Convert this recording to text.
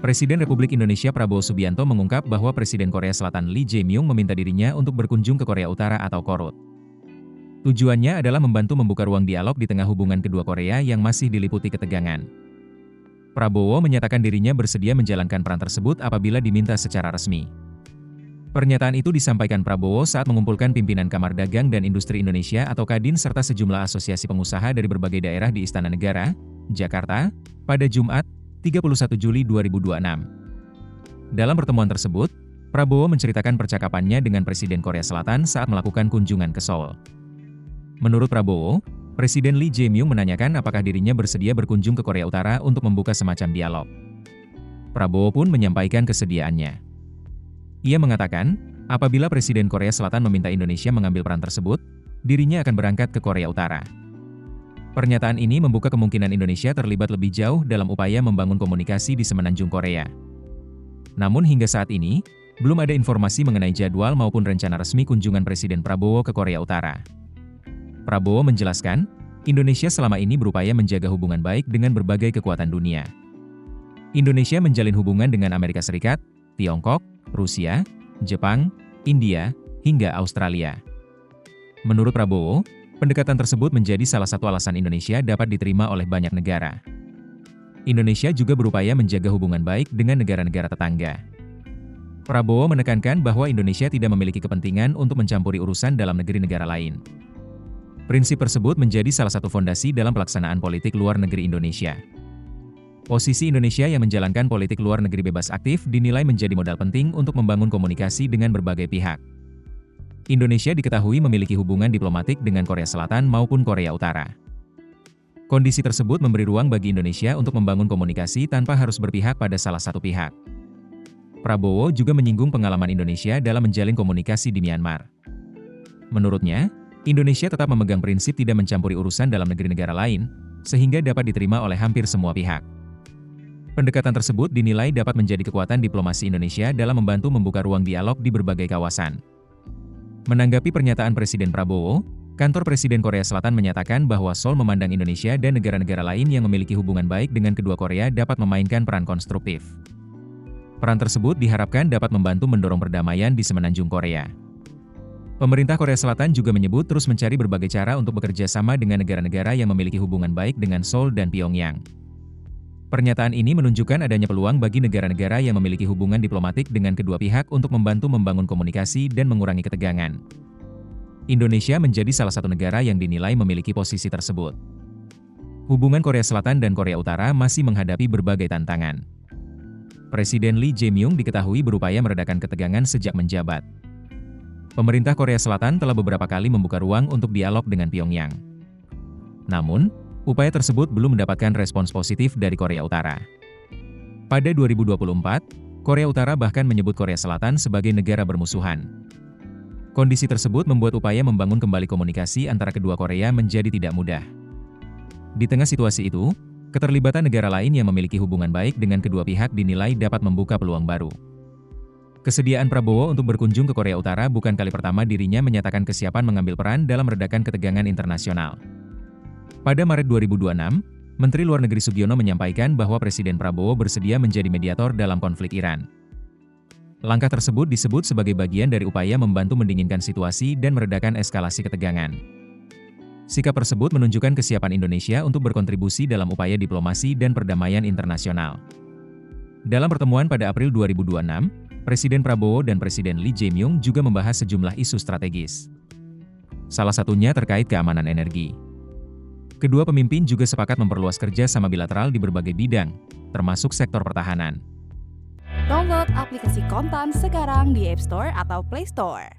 Presiden Republik Indonesia Prabowo Subianto mengungkap bahwa Presiden Korea Selatan Lee Jae-myung meminta dirinya untuk berkunjung ke Korea Utara atau Korut. Tujuannya adalah membantu membuka ruang dialog di tengah hubungan kedua Korea yang masih diliputi ketegangan. Prabowo menyatakan dirinya bersedia menjalankan peran tersebut apabila diminta secara resmi. Pernyataan itu disampaikan Prabowo saat mengumpulkan pimpinan Kamar Dagang dan Industri Indonesia atau Kadin serta sejumlah asosiasi pengusaha dari berbagai daerah di Istana Negara, Jakarta, pada Jumat, 31 Juli 2026. Dalam pertemuan tersebut, Prabowo menceritakan percakapannya dengan Presiden Korea Selatan saat melakukan kunjungan ke Seoul. Menurut Prabowo, Presiden Lee Jae-myung menanyakan apakah dirinya bersedia berkunjung ke Korea Utara untuk membuka semacam dialog. Prabowo pun menyampaikan kesediaannya. Ia mengatakan, apabila Presiden Korea Selatan meminta Indonesia mengambil peran tersebut, dirinya akan berangkat ke Korea Utara. Pernyataan ini membuka kemungkinan Indonesia terlibat lebih jauh dalam upaya membangun komunikasi di semenanjung Korea. Namun hingga saat ini, belum ada informasi mengenai jadwal maupun rencana resmi kunjungan Presiden Prabowo ke Korea Utara. Prabowo menjelaskan, Indonesia selama ini berupaya menjaga hubungan baik dengan berbagai kekuatan dunia. Indonesia menjalin hubungan dengan Amerika Serikat, Tiongkok, Rusia, Jepang, India, hingga Australia. Menurut Prabowo, pendekatan tersebut menjadi salah satu alasan Indonesia dapat diterima oleh banyak negara. Indonesia juga berupaya menjaga hubungan baik dengan negara-negara tetangga. Prabowo menekankan bahwa Indonesia tidak memiliki kepentingan untuk mencampuri urusan dalam negeri negara lain. Prinsip tersebut menjadi salah satu fondasi dalam pelaksanaan politik luar negeri Indonesia. Posisi Indonesia yang menjalankan politik luar negeri bebas aktif dinilai menjadi modal penting untuk membangun komunikasi dengan berbagai pihak. Indonesia diketahui memiliki hubungan diplomatik dengan Korea Selatan maupun Korea Utara. Kondisi tersebut memberi ruang bagi Indonesia untuk membangun komunikasi tanpa harus berpihak pada salah satu pihak. Prabowo juga menyinggung pengalaman Indonesia dalam menjalin komunikasi di Myanmar. Menurutnya, Indonesia tetap memegang prinsip tidak mencampuri urusan dalam negeri negara lain, sehingga dapat diterima oleh hampir semua pihak. Pendekatan tersebut dinilai dapat menjadi kekuatan diplomasi Indonesia dalam membantu membuka ruang dialog di berbagai kawasan. Menanggapi pernyataan Presiden Prabowo, kantor Presiden Korea Selatan menyatakan bahwa Seoul memandang Indonesia dan negara-negara lain yang memiliki hubungan baik dengan kedua Korea dapat memainkan peran konstruktif. Peran tersebut diharapkan dapat membantu mendorong perdamaian di semenanjung Korea. Pemerintah Korea Selatan juga menyebut terus mencari berbagai cara untuk bekerja sama dengan negara-negara yang memiliki hubungan baik dengan Seoul dan Pyongyang. Pernyataan ini menunjukkan adanya peluang bagi negara-negara yang memiliki hubungan diplomatik dengan kedua pihak untuk membantu membangun komunikasi dan mengurangi ketegangan. Indonesia menjadi salah satu negara yang dinilai memiliki posisi tersebut. Hubungan Korea Selatan dan Korea Utara masih menghadapi berbagai tantangan. Presiden Lee Jae-myung diketahui berupaya meredakan ketegangan sejak menjabat. Pemerintah Korea Selatan telah beberapa kali membuka ruang untuk dialog dengan Pyongyang. Namun, upaya tersebut belum mendapatkan respons positif dari Korea Utara. Pada 2024, Korea Utara bahkan menyebut Korea Selatan sebagai negara bermusuhan. Kondisi tersebut membuat upaya membangun kembali komunikasi antara kedua Korea menjadi tidak mudah. Di tengah situasi itu, keterlibatan negara lain yang memiliki hubungan baik dengan kedua pihak dinilai dapat membuka peluang baru. Kesediaan Prabowo untuk berkunjung ke Korea Utara bukan kali pertama dirinya menyatakan kesiapan mengambil peran dalam meredakan ketegangan internasional. Pada Maret 2026, Menteri Luar Negeri Sugiono menyampaikan bahwa Presiden Prabowo bersedia menjadi mediator dalam konflik Iran. Langkah tersebut disebut sebagai bagian dari upaya membantu mendinginkan situasi dan meredakan eskalasi ketegangan. Sikap tersebut menunjukkan kesiapan Indonesia untuk berkontribusi dalam upaya diplomasi dan perdamaian internasional. Dalam pertemuan pada April 2026, Presiden Prabowo dan Presiden Lee Jae-myung juga membahas sejumlah isu strategis. Salah satunya terkait keamanan energi. Kedua pemimpin juga sepakat memperluas kerja sama bilateral di berbagai bidang, termasuk sektor pertahanan. Download aplikasi Kontan sekarang di App Store atau Play Store.